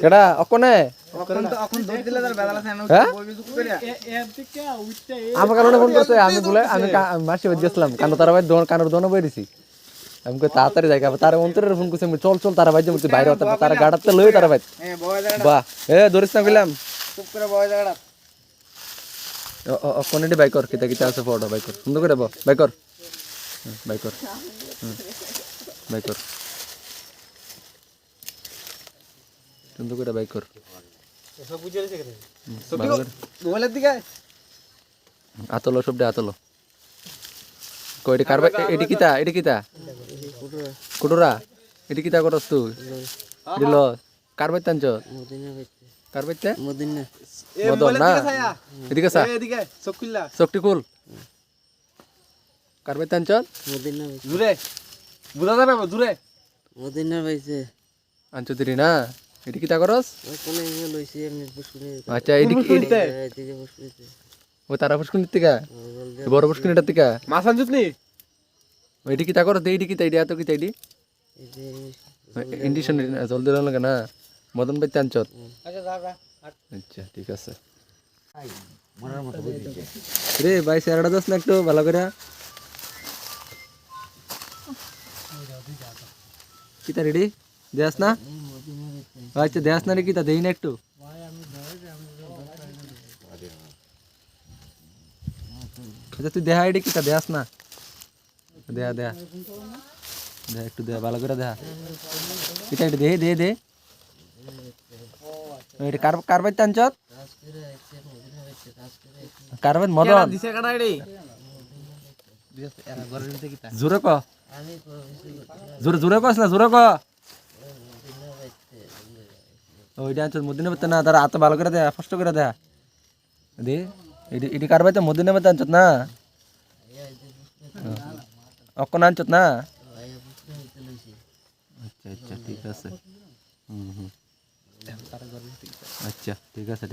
কেডা অকনে হ্যাঁ আমার কারণে ফোন করছে আমি বলে আমি মাসি বাড়ি গেছিলাম কানো তারা ভাই কানোর দোনো বই দিছি আমি তাড়াতাড়ি যাই তারা অন্তরের ফোন করছে চল চল তারা ভাই যে বাইরে তারা গাড়াতে লই তারা ভাই বাহ এ ধরিস না কইলাম কোনটি বাইকর কিতা কিতা আছে ফটো বাইকর সুন্দর করে বাইকর বাইকর বাইকর সুন্দর করে বাইকর মোবাইলের দিকে আতলো সবটা আতলো কয়টি কারবা এটি কিতা কুটুরা এটি কিতা করস তুই দিল কারবাই তানছ কারবাইতে মদিনা মদন না এদিকে সা এদিকে চোখ খুললা চোখটি খুল কারবাই তানছ মদিনা দূরে বুঝা যাবে দূরে মদিনা পাইছে আনছ দিরি না এটি কিতা করস কোনে লইছি এমনি পুষ্কুনি আচ্ছা এদিকে দিকে পুষ্কুনিতে ও তারা পুষ্কুনির থেকে বড় পুষ্কুনিটার থেকে মাছ আনজুত নি এটি কিতা করস এইটি কিতা এটি এত কিতা এটি এই যে ইন্ডিশন জলদি লাগে না মদন ভাই তানছ আচ্ছা ঠিক আছে রে ভাই স্যারটা দোস না একটু ভালো করে কিতা রেডি দেস না আচ্ছা দেস না রে কিতা দেই না একটু আচ্ছা তুই দেহা এডি কিতা দেস না দেয়া দেয়া দেয়া একটু দেয়া ভালো করে দেয়া কিতা একটু দে দে দে এটা কারবাই তানচত কারবাই মদন দিছে কাটা রে জোরে ক জোরে জোরে কস না জোরে ক ওইটা আনছত মদিনা বেতে না তারা আত ভালো করে দেয়া কষ্ট করে দেয়া দে এটি কারবাই তো মদিনা বেতে আনছত না অকন আনছত না আচ্ছা আচ্ছা ঠিক আছে আচ্ছা ঠিক আছে